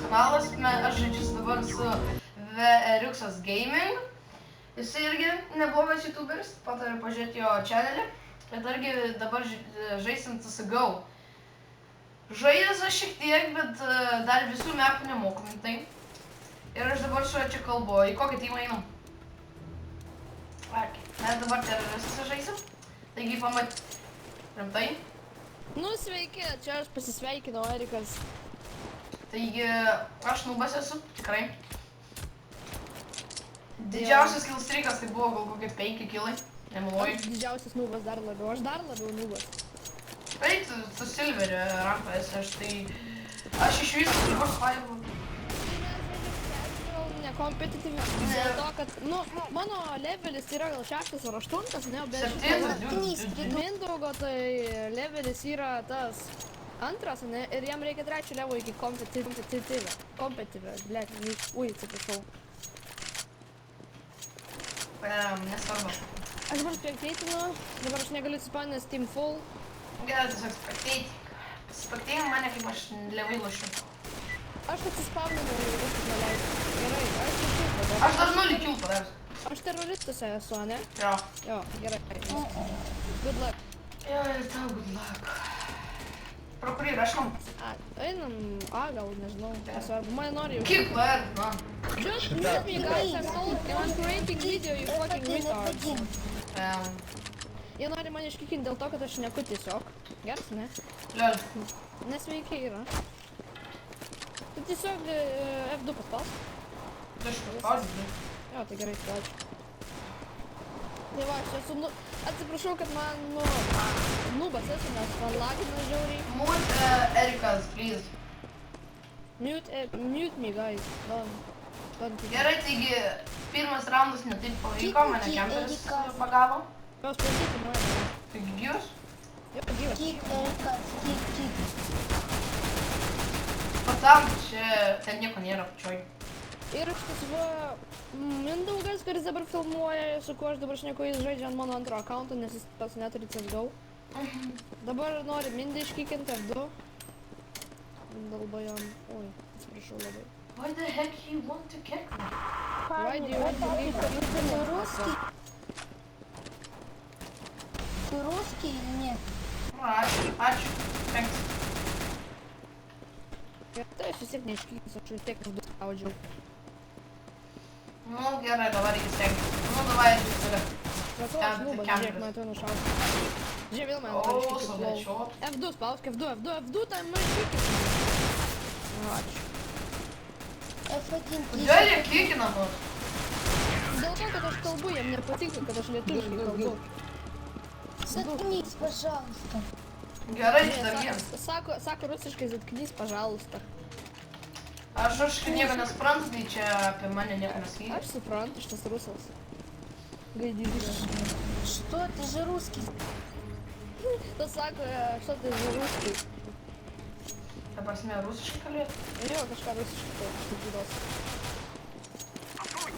kanalas, aš žaidžiu dabar su Riuksas Gaming. Jisai irgi neblogas youtuberis, patariu pažiūrėti jo channelį. Ir dargi dabar žaisim CSGO. Žaidęs aš šiek tiek, bet dar visų mapų nemoku tai. Ir aš dabar su juo čia kalbu, į kokį teamą einam? Mes dabar teroristus žaisim. Taigi pamat... Rimtai? Nu sveiki, čia aš pasisveikinau, Erikas. Taigi aš nubas esu, tikrai. Didžiausias kill streakas tai buvo gal kokie 5 killai, nemeluoju. Didžiausias nubas dar labiau, aš dar labiau nubas. Tai tu silverio ranko esi, aš tai... Aš iš viso dabar failu. Ne kompetityvi, dėl to, kad, nu, mano levelis yra gal 6 ar 8, ne, bet Mindaugo tai levelis yra tas antras, ne, ir jam reikia 3 levo iki kompetityvio, blėt, ui, atsiprašau. Nesvarbu. Aš dabar spectatinu, dabar aš negaliu atsispaninęs Team Full. Gerai, tiesiog spectating. Spectating mane kaip aš levai lošiu. Aš atsispaninau ir viskas neleidžiu. Gerai, aš atsiprašau. Aš dar 0 kill padarsiu. Aš teroristas esu, ne? Jo. Jo, gerai. Good luck. Jo, ir tau good luck. Pro kurį rašom? Einam A gal, nežinau. Nesvarbu, mane nori jau. Kick player, na. Just mute me guys, I'm creating video, you fucking retards. Jie nori mane iškikinti dėl to, kad aš šneku tiesiog. Geras, ne? Liol. Nesveikiai yra. Tu tiesiog F2 paspaus. Tu aš paspaudžiu. Jo, tai gerai, ačiū. Tai va, aš esu, atsiprašau, kad man, nubas esu, nes man lagina žiauriai. Mute Erikas, please. Mute me, guys. Don't. Gerai, taigi, pirmas raundas ne taip pavyko, mane kemperis pagavo. Jos pasakyti mane. Taigi gyvas? Jo, gyvas. Kick, Erikas, kick. Patam, ten nieko nėra pačioj. Ir šitas va, Mindaugas, kuris dabar filmuoja, su kuo aš dabar šneku, jis žaidžia ant mano antro akaunto, nes jis pats neturi CSGO. Dabar nori Mindą iškikinti F2. Dalbajam, oi, atsiprašau labai. Why the heck you want to kick me? Why do you want to leave the Ты Ты русский или нет? Ačiū. Thanks. Tai aš vis tiek neiškikinsiu, aš vis tiek F2 spaudžiau. Nu, gerai, dabar reikia stengtis. Nu, davai, tada. Sakau, aš nubas, žiūrėk, man tu nušauti. Žiūrėk, vėl man tu iškikinti. F2 spausk, F2, tai man iškikinti. Ačiū. F1 Kodėl jie kikina mus? Dėl to, kad aš kalbu, jiem nepatinka, kad aš lietuviškai kalbu. Заткнись, пожалуйста. Gerai, dar vienas. Sako rusiškai zatknys, пожалуйста. Aš nieko nesuprantu, tai čia apie mane nieko nesakyk. Aš suprantu, šitas rusas. Gaidys. Что? Ты же русский. Tas sako, što tai za ruskiai. Ta prasme, rusiškai kalbėt? Jo, kažką rusiškai taip, sakydos.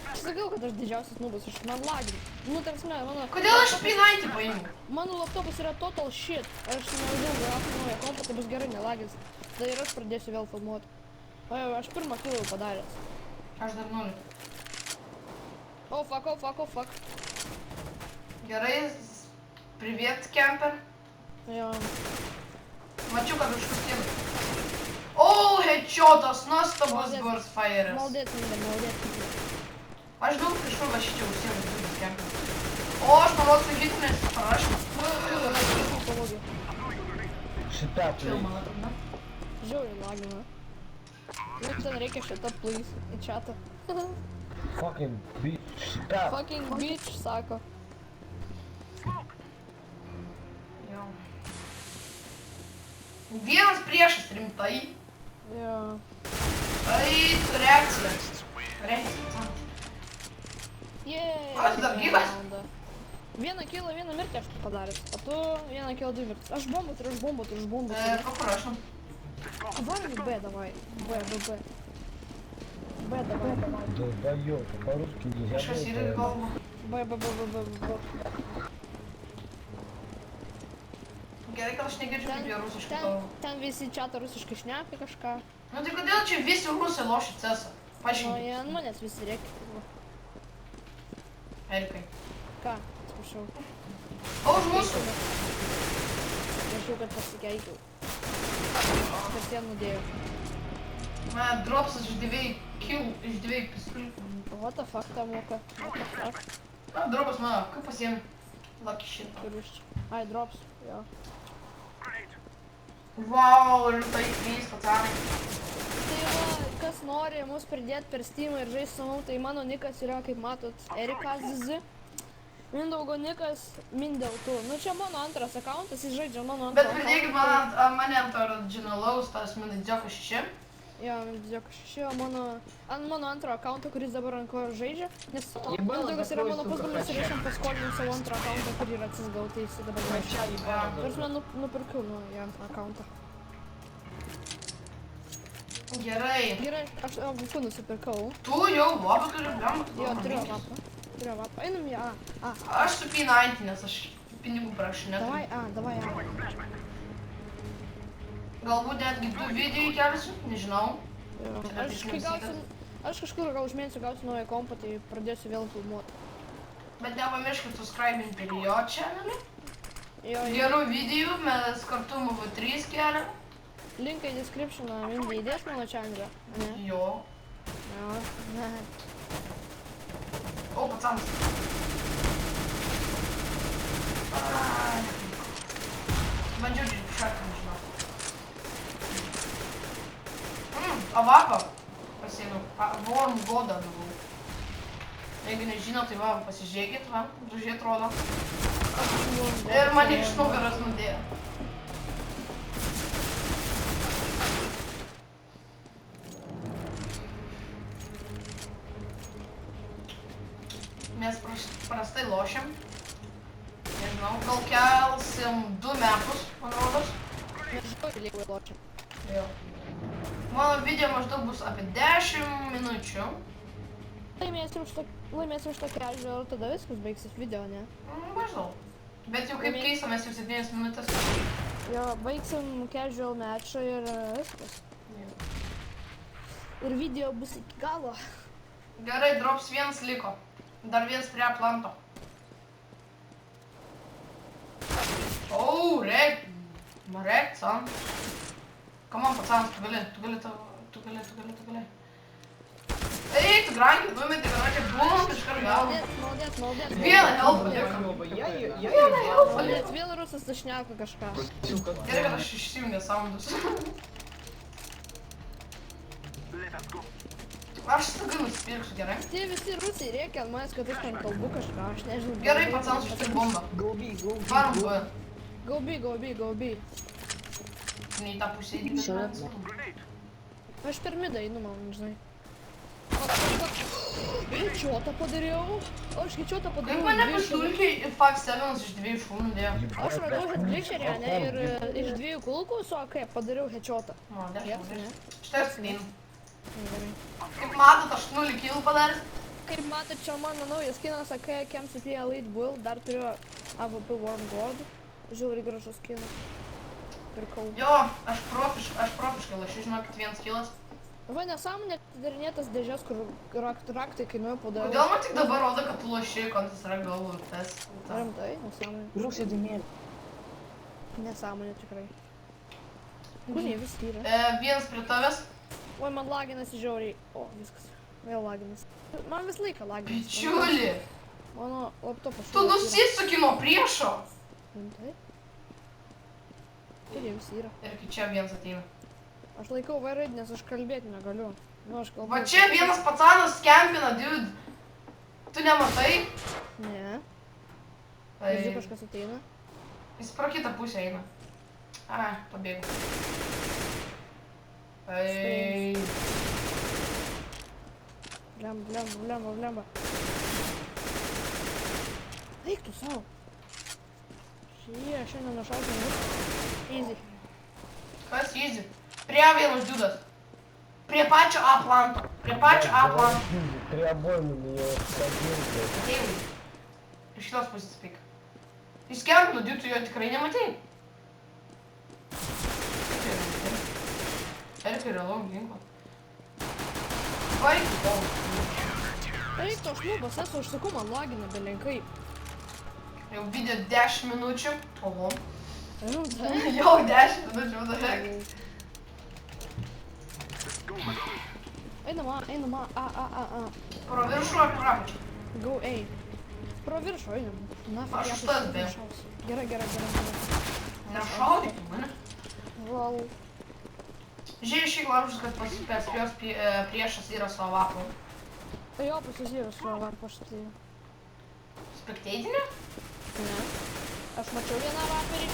Aš sakiau, kad aš didžiausias nubas, aš man laginu. Nu, tarpsme, mano... Kodėl aš P90 paimu? Mano laptopas yra total shit. Aš nevažiau gauti naują kompą, tai bus gerai nelagins. Tai ir aš pradėsiu vėl filmuoti. Aš pirmą killą jau padaręs. Aš dar 0. Oh fuck. Gerai, привет, кемпер. Jo. Mačiau, kad užkutėlai. O, headshotas, nuostabus Burstfire'as. Молодец, Minda. Aš daug kažkur va šičia užsienį kemper. O, aš manau, su hitmės parašymą. Šitą, Čia man atrodo. Žiauriai lagina. Nu, ten reikia šitą, please, į chatą. Fucking bitch, šitą. Fucking bitch, sako. Jo. Vienas priešas rimtai. Jo. Tai reakcija. Reakcija. Jei. Aš dar gyvas. Vieną killą, vieną mirtį aš padaręs. O tu vieną killą, 2 mirtis. Aš bombą turiu. Paprašom. Varom į B, давай. B. B, давай. Долбоёб, по-русски нельзя. Kažkas yra galva. B. Gerai, kad aš negirdžiu, kaip jie rusiškai kalba. Ten visi čatą rusiškai šneka kažką. Nu tai kodėl čia visi rusai lošia CS'ą? O Paaiškinkit. jie ant manęs visi rėkia. Erikai. Ką? Atsiprašau. O už mūsų. Prašau, kad pasikeikiau. Kas jie nudėjo. Man dropsas iš 2 kill, iš 2 pistolikų. What the fuck ta moka? What the fuck? Na, dropas mano, kaip pasiėmė? Lucky shit. Kurius čia? Ai, drops. Jo. Wow, liūtai 3, pacanai. Tai va, kas nori mus pridėti per Steamą ir žaisti su mum, tai mano nikas yra, kaip matot, Erikas ZZ. Mindaugo nikas Mindautu. Nu čia mano antras accountas, jis žaidžia mano antrą Bet pridėkit mane ant originalaus, tas Mindadzioko 6. Jo, Mindaugo 6, o ant mano antro accounto, kuris dabar ant ko žaidžia. Nes Mindaugas yra mano pusbrolis ir aš jam paskolinau savo antrą accountą, kurį yra atsisgau, tai jis dabar žaidžia. Nors man nupirkau nuo jo accountą. Gerai. Gerai, aš visų nusipirkau. Tu jau vapą turi, bliam. Jo, turiu vapą. Turiu vapą. Einam į A. A. Aš su P90, nes aš pinigų prašau Davai neturiu. A, davai A. Galbūt netgi 2 video įkelsiu, nežinau. Jo. Čia Aš kai gausiu, aš kažkur gal už mėnesį gausiu naują kompą, tai pradėsiu vėl filmuoti. Bet nepamirškit subscribinti ir jo channelį. Jo, Gerų video, mes kartu MV3 keliam. linkai descriptioną Mindai įdės mano channelį, ne? Jo. Jo, ne. O, pacanas. Bandžiau šartą, nežinau. Avapą pasiėmiau. Warm Godą buvau. Jeigu nežinau, tai va, pasižiūrėkit, va, gražiai atrodo. Ir mane iš nugaros nudėjo. Mes prastai lošiam. Nežinau, gal kelsim 2 metus, man rodos. Nežinau, lygui ločia. Jo. Mano video maždaug bus apie 10 minučių. Laimėsim šitą casual ir tada viskas baigsis video, ne? Maždaug. Bet jau kaip keista, mes jau 7 minutės. Jo, baigsim casual matchą ir viskas. Ir video bus iki galo. Gerai, drops 1 liko. Dar 1 prie Atlanto. O, rek. Marek, son. Come on, pacanas, tu gali. Eik, tu grankit, numeti garažę, bum, iškart gavo. Maldės. Vieną helpą lieka. Vieną helpą lieka. Maldės, vėl rusas dašneka kažką. Gerai, kad aš išsijungia soundus. Aš staiga nusipirksiu, gerai? Tie visi rusai rėkia ant manęs, kad aš ten kalbu kažką, aš nežinau. Gerai, pacanas, užtik bombą. Varom B. Go B. Ne į tą pusę įdėti. Aš per midą einu, man, žinai. Headshotą padariau. Aš headshotą padariau. Kaip mane pastulkiai 5-7 iš 2 šūnų dėjo? Aš radau headglitcherį, ne, ir iš 2 kulkų su AK padariau headshotą. Štai skrynu. Gerai. Kaip matot, aš 0 kill padaręs. Kaip matot, čia mano naujas skinas AK KM7 Elite Build, dar turiu AWP Warm God. Žiauriai gražus skinas. Pirkau. Jo, aš profiškai lašiu, žinokit, 1 killas. Va, nesąmonė atidarinėtas dėžės, kur raktai kainuoja po daug. Kodėl man tik dabar rodo, kad tu laši, kontas yra galvų ir tas? Rimtai, nesąmonė. Rusija dėmėlė. Nesąmonė tikrai. Kur jie visi yra? Vienas prie tavęs. Oi, man laginasi žiauriai. O, viskas. Vėl laginasi. Man vis laiką laginasi. Bičiuli, Mano laptopas. tu nusisuki nuo priešo. Rimtai? Kur jie visi yra? Ir kai čia vienas ateina. Aš laikau vairaid, nes aš kalbėti negaliu. Nu, aš kalbu. Va čia vienas pacanas skempina, dude. Tu nematai? Ne. Tai Pavyzdžiui, kažkas ateina. jis pro kitą pusę eina. Ai, pabėgau. Tai... Blemba. Eik tu savo. Šiandien nušausim viską. Easy. Kas easy? Prie vienas dudas. Prie pačio Atlanto. Prie обоймами я садил, блядь. Ateivai. Iš šitos pusės spik. Jis skempino, dude, tu jo tikrai nematei. Erikai realaus ginklo. Baigi tau. Eik to šlubas, esu užsakau, man lagina belenkai. Jau video 10 minučių. Oho. Rimtai? Jau 10 minučių, what the heck. Einam, a. Pro viršų ar pro apačią? Go A. Pro viršų, einam. Nafik, Aš ją už tas, be. pašausiu. Gerai. Nešaudyk mane. Lol. Žiūrėjau šį klausimus, kad jos priešas yra Slovakų. Jo, pasižiūrėjau su varpu štai. Spekteitinė? Ne. Aš mačiau vieną vaperį.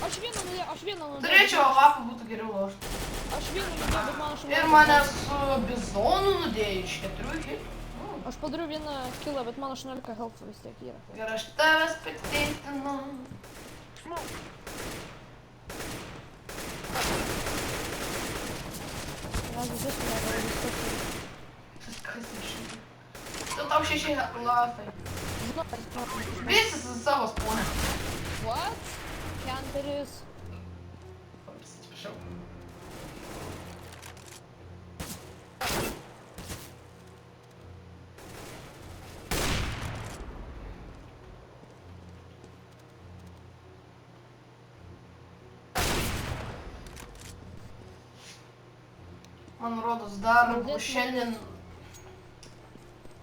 Aš vieną nudėjau. Turėčiau Olafą būtų geriau lošti. Aš vieną nudėjau, bet mano šunelė. Ir mane su bizonu nudėjo iš 4 hitų. Aš padariau vieną kilą, bet mano 18 health vis tiek yra. Ir aš tave spekteitinau. Gal visus negali viskoti. Kas iš jų? Tu tau 6 lafai. Visi su savo spawnė. What? Kenteris. Atsiprašau. Man rodos dar šiandien...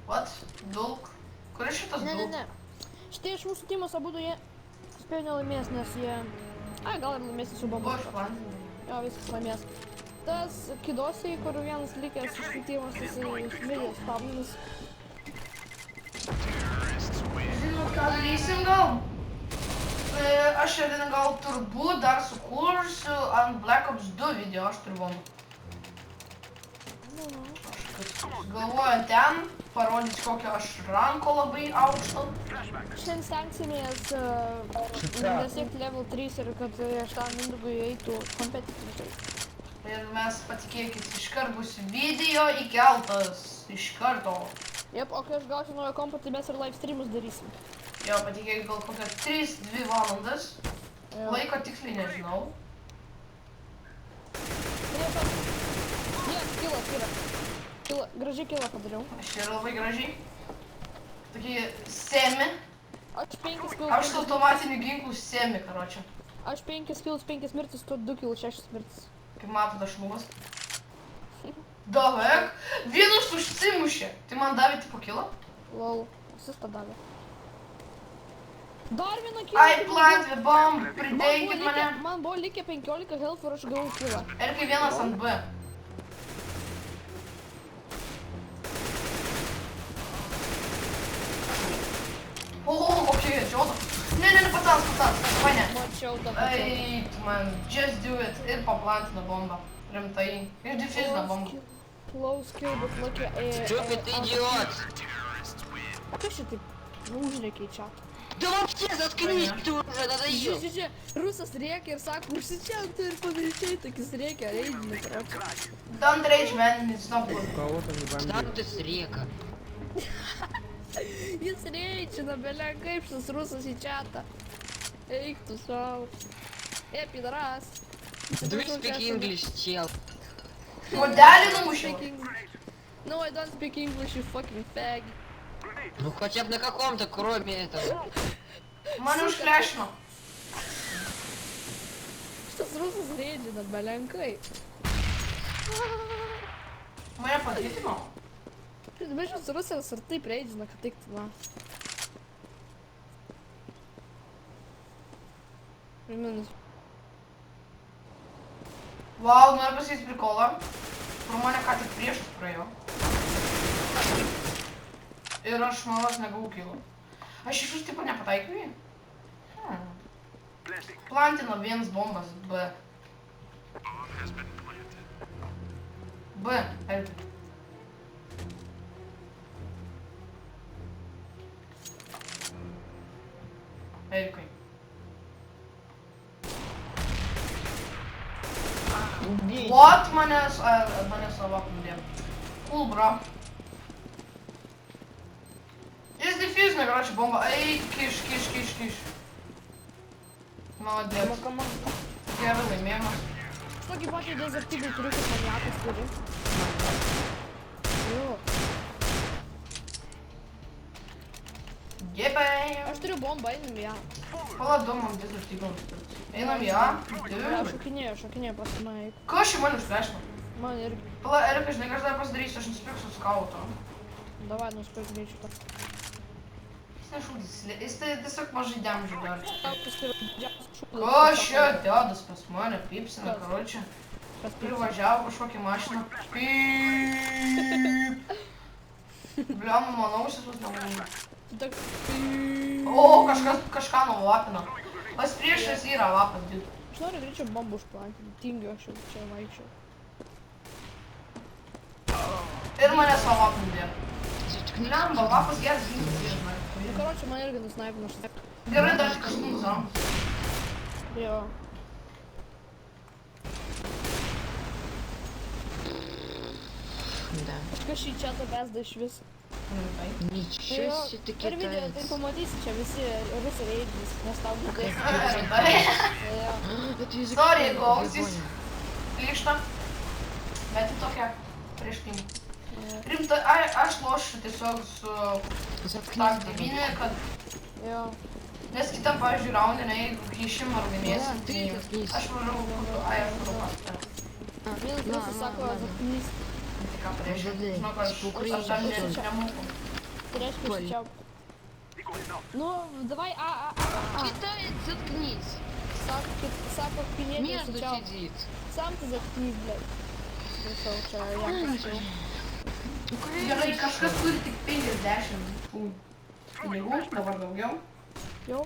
What? Dulk? Kur yra šitas dulk? Ne. Šitai iš mūsų timos abudu jie spėjo nelaimės, nes jie... Ai, gal ir laimės su bomba. Buvo išplantinė. Jo, viskas laimės. Tas kidosiai, kur vienas likęs išvytimas, tas smėlės spavninis. Žinau, ką darysim gal? Aš šiandien gal turbūt dar sukursiu ant Black Ops 2 video, aš turiu bombą. Galvoju ten parodyti kokio aš ranko labai aukšto. Šiandien stengsimės nesiekti level 3 ir kad šitam Mindugui eitų kompetityviai. Ir mes, patikėkit, iškart bus video įkeltas. Iš karto. Jep, o kai aš gausiu naują kompą, tai mes ir live streamus darysim. Jo, patikėkit, gal kokią 3-2 valandas. Jo. Laiko tiksliai nežinau. Gražiai kilą padariau. Aš ir labai gražiai. Tokį semi. Aš 5 kilus. Aš su automatiniu ginklu semi, karočią. Aš 5 kilus, 5 mirtis, tu 2 kilus, 6 mirtis. Kaip matot, aš numas. Davek. Vienas užsimušė. Tai man davė tipo kilą? Lol, visus padavė. Dar vieną kilą. I plant the bomb. Pridėkit mane. Man buvo likę 15 health ir aš gavau kilą. Ir kai vienas ant B. Okei, atšioto. Ne, pats, davai ne. Mačiau tą Eit, man, just do it. Ir paplantina bombą. Rimtai. Ir diffuzina bombą. Close kill, bet lokia Stupid idiot! Kas šitaip užrėkia į čatą? Да вообще заткнись, ты уже надоел! Žiūrėk, rusas rėkia ir sako, užsičiantų ir panašiai, tokis rėkia, reidinį, короче. Don't rage, man, it's not good. Там ты с река. Jis reidžina, belia, kaip šis rusas į čatą. Eik tu savo. Pidaras. Do you speak English, чел? Modelį numušiau. No, I don't speak English, you fucking fag. Ну хотя бы на каком-то, кроме этого. Mane užklešino. Šitas rusas reidžina, belenkai. Mane padėtino. Bet šis rusas ir taip reidžina, kad tik na. Minus. Vau, noriu pasakyti prikolą. Pro mane ką tik priešas praėjo. Ir aš nuolat negavau kilų. Aš iš už tipo nepataikiau jį. Plantino vienas bombas B. B, Erikai. Erikai. What? Mane savak nudėjo. Cool, bro. Jis diffuzinė, короче, bomba. Eik, kiš. Молодец. Первый laimėjimas. Tokį patį dezertybų turiu, kaip maniakas turi. Jo. Gebai. Aš turiu bombą, einam ją. Pala, du man dezertybams. Einam ją. Ja, šokinėju pas mane. Ko aš į mane užplešinu? Man irgi. Pala, Erika, žinai, ką aš dar pasidarysiu, aš nusipirksiu skauto. Davai, nusipirk greičiu tą. Jis nešūdis, jis tiesiog mažai demžių dar. Skautas turi didžiausias šūdas. Ko šio dedas pas mane, pipsina, karočią. Privažiavo kažkokią mašiną. Pyp. Bliam, mano ausis bus namūna. O, kažką nuvapino. Pas priešas yra vapas, dude. Aš noriu greičiau bombų užplantinti, tingiu aš jau čia vaikščiau. Ir mane savo vapinį dėjo. Bliamba, vapas geras ginklas, jie žinai. Nu, karočią, man irgi nusnaipino šitą. Gerai, dar kažkas ramus. Jo. Да. Kas šį čia besda iš vis. Ничего себе ты Per video tai китаец. pamatysi čia visi rusai reidžis, nes tau būdės. Это язык Sorry, я Gausis. понял. Plyšta. Bet tai tokia prieš tim. Rimta, aš lošiu tiesiog su Заткнись, tak там. 9, kad... Jo. Nes kitam, pavyzdžiui, raunė, ne, jeigu grįšim ar laimėsim, Tai заткнись. aš važiavau kurtu, aš važiavau pasitę. Vienas rusas sako, zatknys. Tai ką prieš, žinau, kad aš tam nemoku. Tai reiškia užsičiauk. Nu, davai, Китаец, заткнись. Sako, pinėdė Между užsičiauk. сидит. Sam tai zatknys, blėt. Visau čia, jam pasakiau. Gerai, kažkas turi tik 50 pinigų, dabar daugiau. Jau.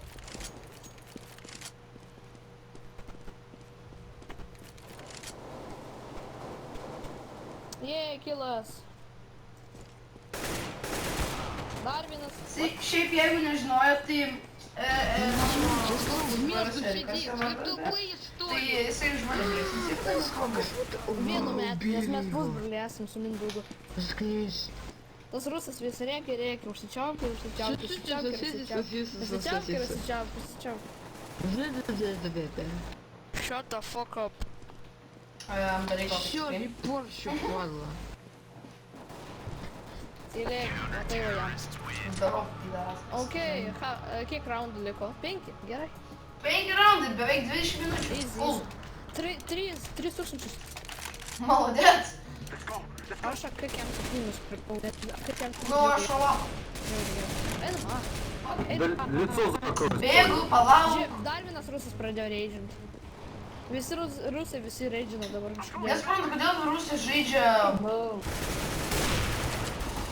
Jei, kilas. Dar vienas. Šiaip jeigu nežinojot, tai... Между сидит. Вы тупые, что Tai ли? jisai už mane grėsis ir tai skamba. Vienu metu, nes mes pusbroliai esam su Mindaugu. Заткнись. Tas rusas vis rėkia, užsičiaupia, užsičiaupia. Shut the fuck up. Darai kokį Всё, stream. порчу, падла. Tylėk, matai va jam. Darau, pidaras. Okei, kiek raundų liko? 5, gerai. 5 raundai, beveik 20 minučių. Easy. Cool. 3000. Молодец. Aš kaip jam 7 nusipirkau, bet kaip jam... Nu, aš šalapą. Einam, Лицо закрой. Bėgu, palauk. Žiūrėk, dar vienas rusas pradėjo reidžinti. Visi rusai visi reidžina dabar kažkodėl. Nesuprantu, kodėl Rusija žaidžia...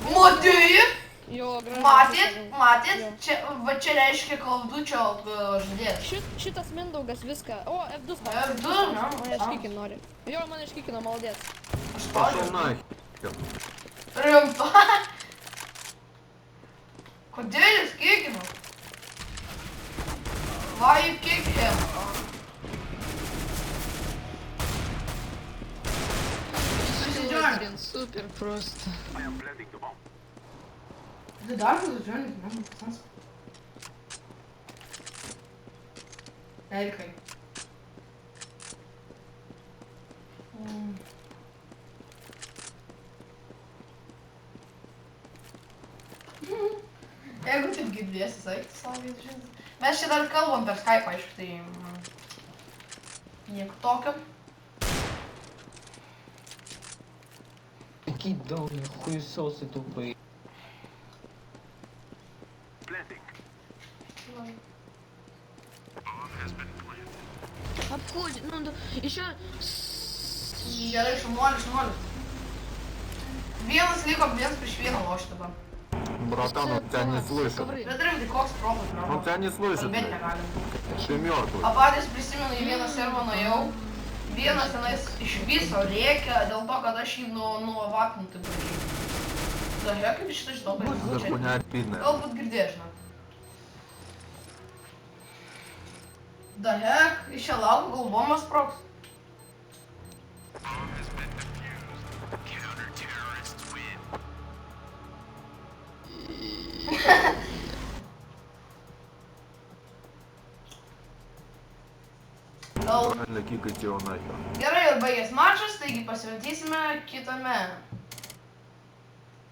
Matei? Jo, gražu. Matėt? Va čia reiškia kaldučio žaidėjas. Šitas Mindaugas viską... O, F2 F2, spaudžia. ne? Mane iškikino nori. Jo, mane iškikino, maldės. Aš Пошел spaudžiu. нахер. Rimta. Kodėl jis kikino? Why you kick him? Блин, супер просто. Ты даже зажжённый, можно пацанство. Элькой. Jeigu taip girdėsi, sakyk, savo žinai. Mes čia dar kalbam per Skype, aišku, tai... Nieko tokio. Какие долбые хуесосы тупые. Обходит, ну да, еще... Gerai, šaunuolis. Vienas liko, vienas prieš vieną lošti dabar. Братан, он тебя не слышит. Bet rimtai, koks propas, Он bro. тебя не слышит. Kalbėti negalim. Ты mертвый. O patys prisimenu, į vieną servą nuėjau. Vienas tenais iš viso rėkia dėl to, kad aš jį nuvapinti bandžiau. Dažnai kaip šitą žinau, Это bet хуйня обидная. galbūt girdėjai, žinau. The heck, iš čia laukiu, gal bombas sprogs. Gal. Правильно, кикайте его нахер. Gerai, ir baigės mačas, taigi pasimatysime kitame